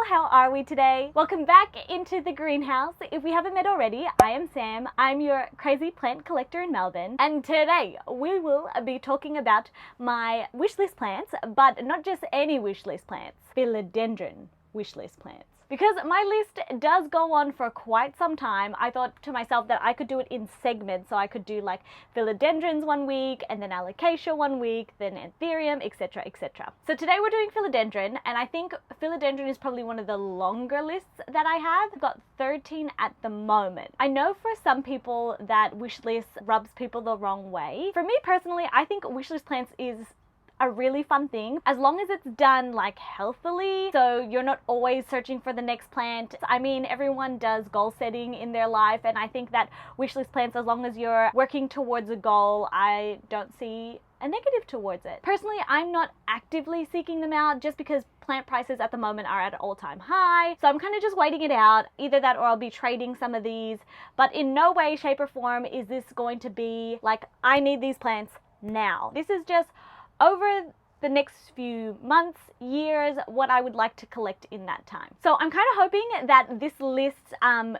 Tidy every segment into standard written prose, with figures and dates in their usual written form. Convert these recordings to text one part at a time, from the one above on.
how are we today? Welcome back into the greenhouse. If we haven't met already, I am Sam. I'm your crazy plant collector in Melbourne, and today we will be talking about my wishlist plants, but not just any wishlist plants, Philodendron wishlist plants. Because my list does go on for quite some time, I thought to myself that I could do it in segments. So I could do like philodendrons one week, and then alocasia one week, then anthurium, etc, etc. So today we're doing philodendron, and I think philodendron is probably one of the longer lists that I have. I've got 13 at the moment. I know for some people that wish list rubs people the wrong way. For me personally, I think wishlist plants is a really fun thing as long as it's done like healthily, so you're not always searching for the next plant. I mean, everyone does goal setting in their life, and I think that wishlist plants, as long as you're working towards a goal, I don't see a negative towards it. Personally, I'm not actively seeking them out just because plant prices at the moment are at an all-time high, so I'm kind of just waiting it out. Either that or I'll be trading some of these, but in no way, shape or form is this going to be like, I need these plants now. This is just over the next few months, years, what I would like to collect in that time. So I'm kind of hoping that this list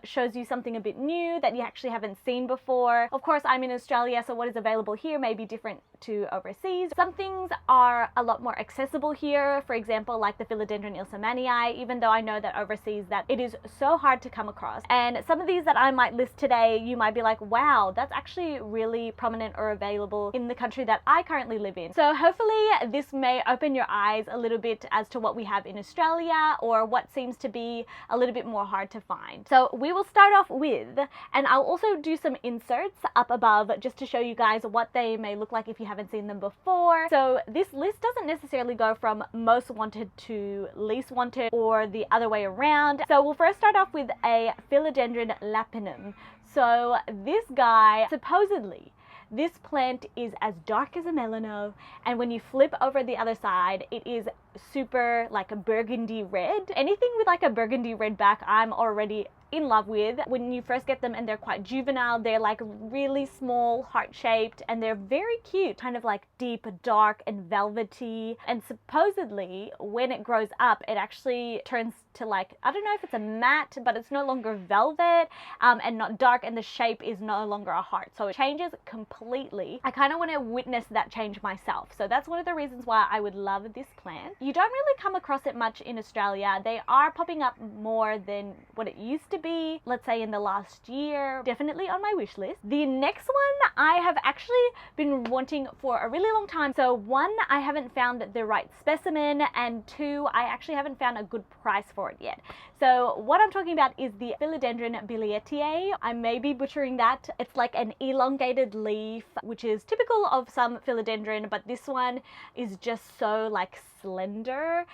shows you something a bit new that you actually haven't seen before. Of course, I'm in Australia, so what is available here may be different to overseas. Some things are a lot more accessible here, for example, like the Philodendron Charinae, even though I know that overseas that it is so hard to come across. And some of these that I might list today, you might be like, wow, that's actually really prominent or available in the country that I currently live in. So hopefully this may open your eyes a little bit as to what we have in Australia or what seems to be a little bit more hard to find. So we will start off with, and I'll also do some inserts up above just to show you guys what they may look like if you haven't seen them before. So this list doesn't necessarily go from most wanted to least wanted or the other way around. So we'll first start off with a Philodendron Lapinum. So this guy, supposedly, this plant is as dark as a melano, and when you flip over the other side, it is super like a burgundy red. Anything with like a burgundy red back, I'm already in love with. When you first get them and they're quite juvenile, they're like really small, heart-shaped, and they're very cute, kind of like deep, dark, and velvety. And supposedly, when it grows up, it actually turns to like, I don't know if it's a matte, but it's no longer velvet and not dark, and the shape is no longer a heart. So it changes completely. I kind of want to witness that change myself. So that's one of the reasons why I would love this plant. You don't really come across it much in Australia. They are popping up more than what it used to be, let's say in the last year. Definitely on my wish list. The next one I have actually been wanting for a really long time. So one, I haven't found the right specimen, and two, I actually haven't found a good price for it yet. So what I'm talking about is the Philodendron Bilate. I may be butchering that. It's like an elongated leaf, which is typical of some philodendron, but this one is just so like slender.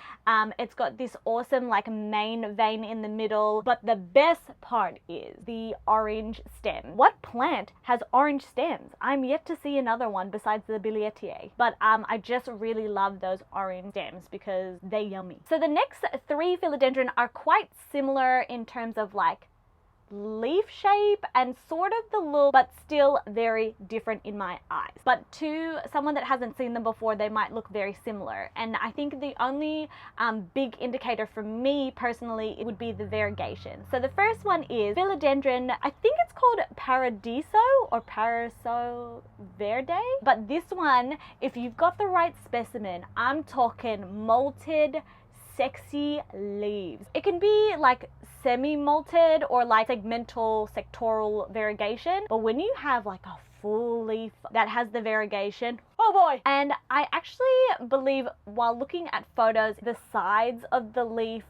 It's got this awesome like main vein in the middle, but the best part is the orange stem. What plant has orange stems? I'm yet to see another one besides the Bilate, but I just really love those orange stems because they're yummy. So the next three philodendron are quite similar in terms of like leaf shape and sort of the look, but still very different in my eyes. But to someone that hasn't seen them before, they might look very similar. And I think the only big indicator for me personally would be the variegation. So the first one is Philodendron, I think it's called Paradiso or Paradiso Verde. But this one, if you've got the right specimen, I'm talking molted, sexy leaves. It can be like semi-molted or like segmental sectoral variegation, but when you have like a full leaf that has the variegation, oh boy. And I actually believe while looking at photos, the sides of the leaf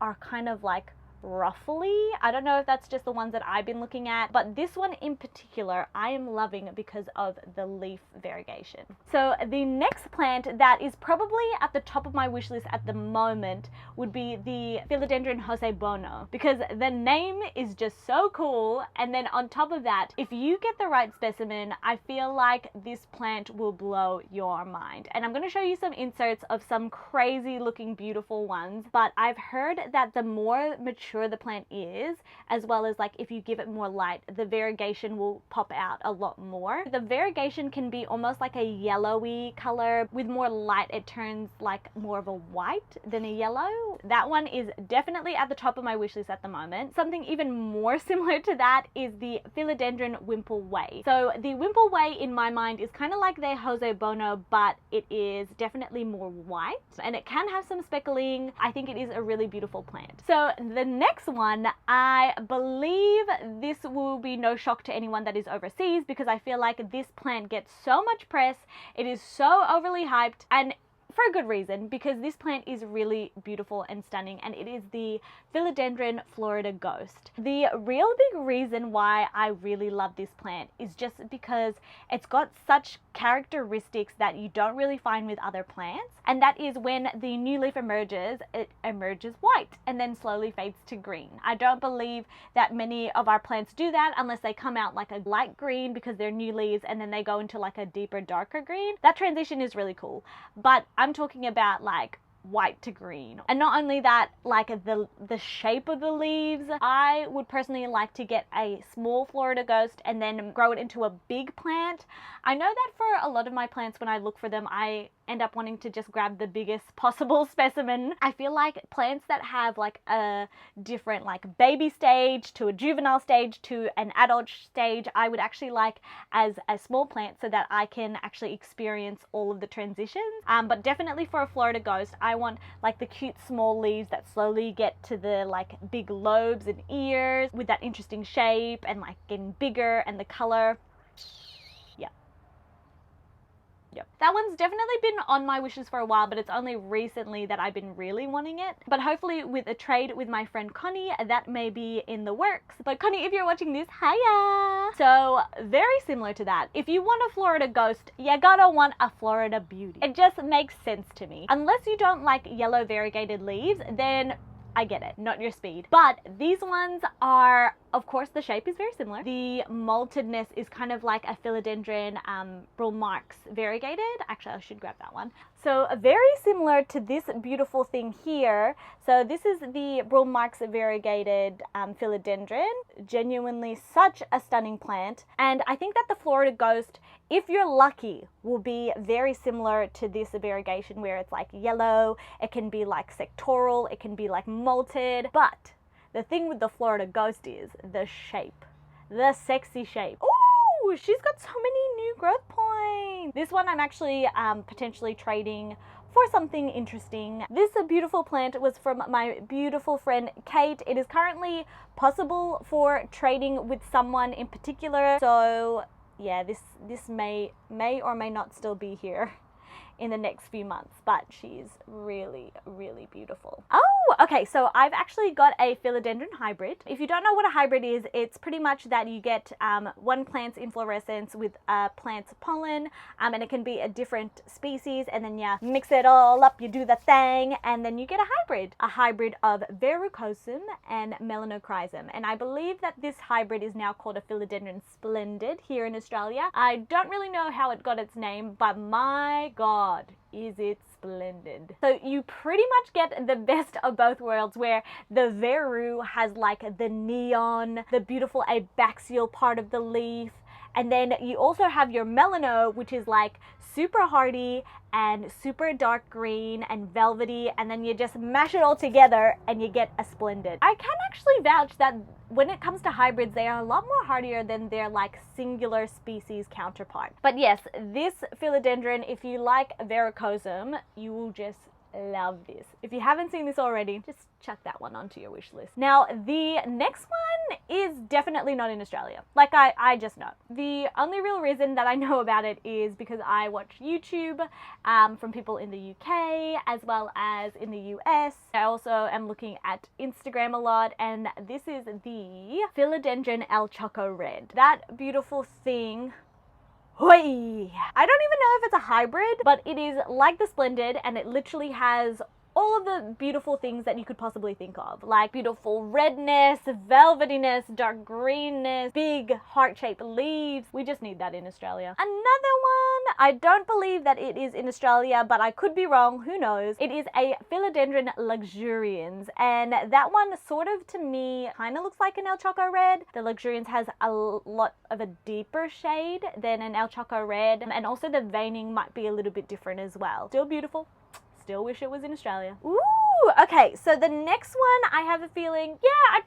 are kind of like ruffly. I don't know if that's just the ones that I've been looking at, but this one in particular I am loving because of the leaf variegation. So the next plant that is probably at the top of my wish list at the moment would be the Philodendron Bono, because the name is just so cool, and then on top of that, if you get the right specimen, I feel like this plant will blow your mind. And I'm going to show you some inserts of some crazy looking beautiful ones, but I've heard that the more mature the plant is, as well as like if you give it more light, the variegation will pop out a lot more. The variegation can be almost like a yellowy color. With more light, it turns like more of a white than a yellow. Woo! That one is definitely at the top of my wish list at the moment. Something even more similar to that is the Philodendron Wimple Way. So the Wimple Way in my mind is kind of like their Jose Bono, but it is definitely more white and it can have some speckling. I think it is a really beautiful plant. So the next one, I believe this will be no shock to anyone that is overseas because I feel like this plant gets so much press. It is so overly hyped, and for a good reason, because this plant is really beautiful and stunning, and it is the Philodendron Florida Ghost. The real big reason why I really love this plant is just because it's got such characteristics that you don't really find with other plants, and that is when the new leaf emerges, it emerges white and then slowly fades to green. I don't believe that many of our plants do that unless they come out like a light green because they're new leaves and then they go into like a deeper, darker green. That transition is really cool, but I'm talking about like white to green. And not only that, like the shape of the leaves, I would personally like to get a small Florida Ghost and then grow it into a big plant. I know that for a lot of my plants, when I look for them, I end up wanting to just grab the biggest possible specimen. I feel like plants that have like a different like baby stage to a juvenile stage to an adult stage, I would actually like as a small plant so that I can actually experience all of the transitions. But definitely for a Florida Ghost, I want like the cute small leaves that slowly get to the like big lobes and ears with that interesting shape and like getting bigger and the color. Yep. That one's definitely been on my wishes for a while, but it's only recently that I've been really wanting it. But hopefully with a trade with my friend Connie, that may be in the works. But Connie, if you're watching this, hiya! So very similar to that. If you want a Florida Ghost, you gotta want a Florida Beauty. It just makes sense to me. Unless you don't like yellow variegated leaves, then I get it, not your speed. But these ones are, of course, the shape is very similar. The maltedness is kind of like a Philodendron Marks variegated. Actually, I should grab that one. So very similar to this beautiful thing here. So this is the Marks variegated Philodendron. Genuinely such a stunning plant. And I think that the Florida Ghost, if you're lucky, will be very similar to this variegation where it's like yellow, it can be like sectoral, it can be like malted. But the thing with the Florida Ghost is the shape, the sexy shape. Ooh, she's got so many new growth points. This one I'm actually potentially trading for something interesting. This beautiful plant was from my beautiful friend Kate. It is currently possible for trading with someone in particular. So yeah, this may or may not still be here in the next few months, but she's really, really beautiful. Oh, okay, so I've actually got a Philodendron hybrid. If you don't know what a hybrid is, it's pretty much that you get one plant's inflorescence with a plant's pollen, and it can be a different species, and then you mix it all up, you do the thing, and then you get a hybrid of Rugosum and Melanochrysum. And I believe that this hybrid is now called a Philodendron Splendid here in Australia. I don't really know how it got its name, but my God, is it splendid. So you pretty much get the best of both worlds, where the Veru has like the neon, the beautiful abaxial part of the leaf, and then you also have your Melano, which is like super hardy and super dark green and velvety, and then you just mash it all together and you get a Splendid. I can actually vouch that when it comes to hybrids, they are a lot more hardier than their like singular species counterpart. But yes, this Philodendron, if you like Rugosum, you will just love this. If you haven't seen this already, just chuck that one onto your wish list. Now, the next one is definitely not in Australia. Like, I just know. The only real reason that I know about it is because I watch YouTube from people in the UK as well as in the US. I also am looking at Instagram a lot, and this is the Philodendron El Choco Red. That beautiful thing. Hoi! I don't even know if it's a hybrid, but it is like the Splendid, and it literally has all of the beautiful things that you could possibly think of, like beautiful redness, velvetyness, dark greenness, big heart-shaped leaves. We just need that in Australia. Another one, I don't believe that it is in Australia, but I could be wrong, who knows. It is a Philodendron Luxurians, and that one sort of, to me, kind of looks like an El Choco Red. The Luxurians has a lot of a deeper shade than an El Choco Red, and also the veining might be a little bit different as well. Still beautiful. Still wish it was in Australia. Ooh, Ooh, okay, so the next one, I have a feeling, yeah,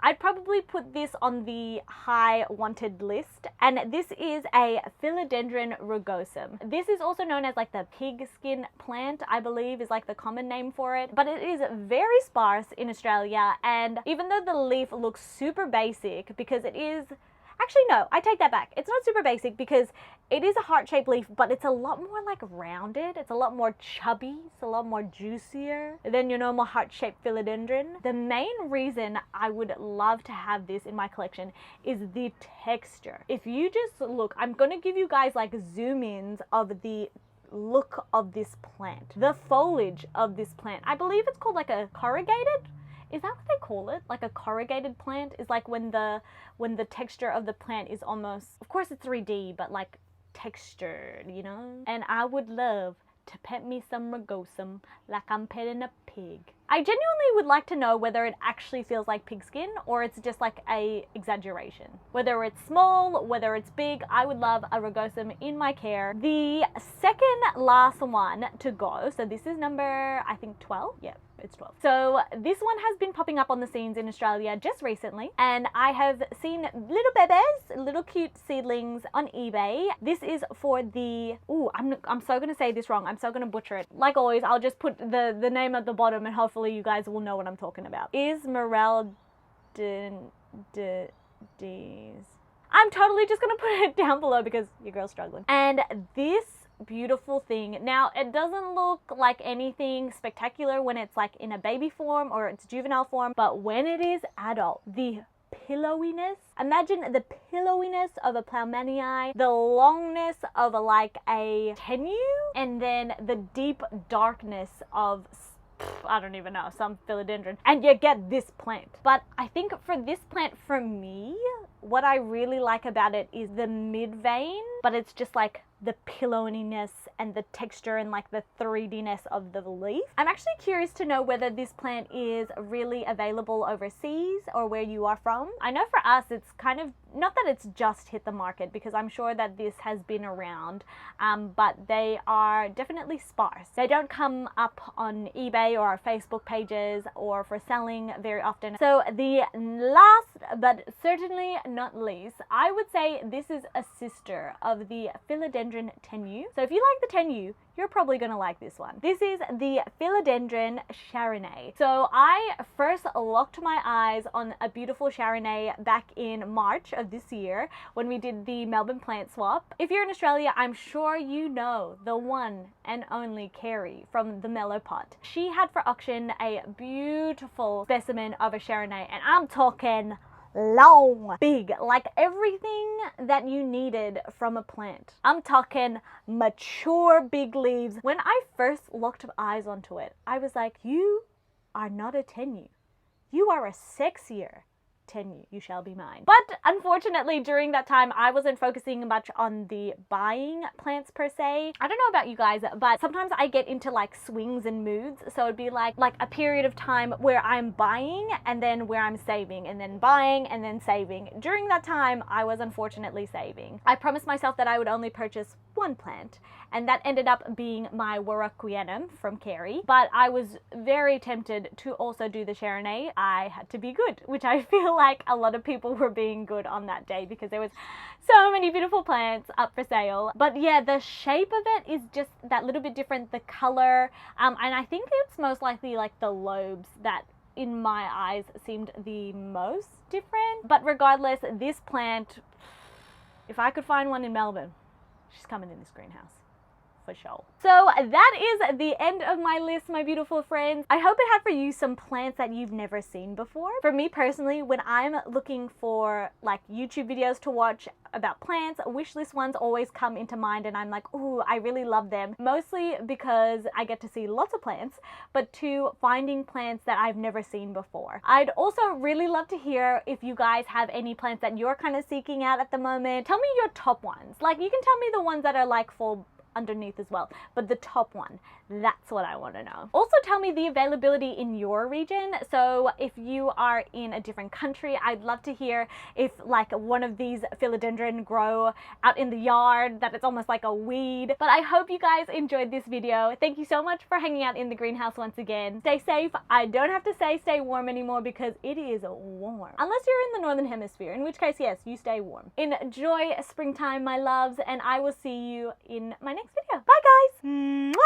I'd probably put this on the high wanted list, and this is a Philodendron Rugosum. This is also known as like the pig skin plant, I believe is like the common name for it, but it is very sparse in Australia, and even though the leaf looks super basic, because it is, actually no, I take that back. It's not super basic because it is a heart-shaped leaf, but it's a lot more like rounded. It's a lot more chubby. It's a lot more juicier than your normal heart-shaped philodendron. The main reason I would love to have this in my collection is the texture. If you just look, I'm going to give you guys like zoom-ins of the look of this plant. The foliage of this plant. I believe it's called like a corrugated. Is that what they call it? Like a corrugated plant is like when the texture of the plant is almost, of course it's 3D, but like textured, you know? And I would love to pet me some rugosum like I'm petting a pig. I genuinely would like to know whether it actually feels like pig skin or it's just like a exaggeration. Whether it's small, whether it's big, I would love a rugosum in my care. The second last one to go, so this is number, I think 12? Yep. It's 12. So this one has been popping up on the scenes in Australia just recently, and I have seen little bebes, little cute seedlings on eBay. This is for the, ooh, I'm so gonna say this wrong. I'm so gonna butcher it. Like always, I'll just put the name at the bottom and hopefully you guys will know what I'm talking about. Is Morel I'm totally just gonna put it down below because your girl's struggling. And this beautiful thing, now it doesn't look like anything spectacular when it's like in a baby form or it's juvenile form, but when it is adult, the pillowiness, imagine the pillowiness of a Plowmanii, the longness of like a tenue, and then the deep darkness of, I don't even know, some philodendron, and you get this plant. But I think for this plant, for me, what I really like about it is the mid vein, but it's just like the pillowiness and the texture and like the 3D-ness of the leaf. I'm actually curious to know whether this plant is really available overseas or where you are from. I know for us it's kind of, not that it's just hit the market because I'm sure that this has been around, but they are definitely sparse. They don't come up on eBay or our Facebook pages or for selling very often. So the last but certainly not least, I would say this is a sister of the Philodendron tenue. So if you like the tenue, you're probably gonna like this one. This is the Philodendron Charinae. So I first locked my eyes on a beautiful Charinae back in March of this year when we did the Melbourne plant swap. If you're in Australia, I'm sure you know the one and only Carrie from the Mellow Pot. She had for auction a beautiful specimen of a Charinae, and I'm talking long, big, like everything that you needed from a plant. I'm talking mature big leaves. When I first locked eyes onto it, I was like, you are not a tenue. You are a sexier tenue. You shall be mine. But unfortunately, during that time, I wasn't focusing much on the buying plants per se. I don't know about you guys, but sometimes I get into like swings and moods. So it'd be like a period of time where I'm buying and then where I'm saving and then buying and then saving. During that time, I was unfortunately saving. I promised myself that I would only purchase one plant, and that ended up being my Warocqueanum from Carrie. But I was very tempted to also do the Charinae. I had to be good, which I feel like a lot of people were being good on that day because there was so many beautiful plants up for sale. But yeah, the shape of it is just that little bit different, the color, and I think it's most likely like the lobes that in my eyes seemed the most different. But regardless, this plant, if I could find one in Melbourne, she's coming in this greenhouse. For sure. So that is the end of my list, my beautiful friends. I hope it had for you some plants that you've never seen before. For me personally, when I'm looking for like YouTube videos to watch about plants, wish list ones always come into mind, and I'm like, ooh, I really love them. Mostly because I get to see lots of plants, but two, finding plants that I've never seen before. I'd also really love to hear if you guys have any plants that you're kind of seeking out at the moment. Tell me your top ones. Like, you can tell me the ones that are like for underneath as well, but the top one, that's what I want to know. Also tell me the availability in your region. So if you are in a different country, I'd love to hear if like one of these philodendron grow out in the yard, that it's almost like a weed. But I hope you guys enjoyed this video. Thank you so much for hanging out in the greenhouse once again. Stay safe. I don't have to say stay warm anymore because it is warm. Unless you're in the northern hemisphere, in which case, yes, you stay warm. Enjoy springtime, my loves, and I will see you in my next video. Bye guys! Mwah!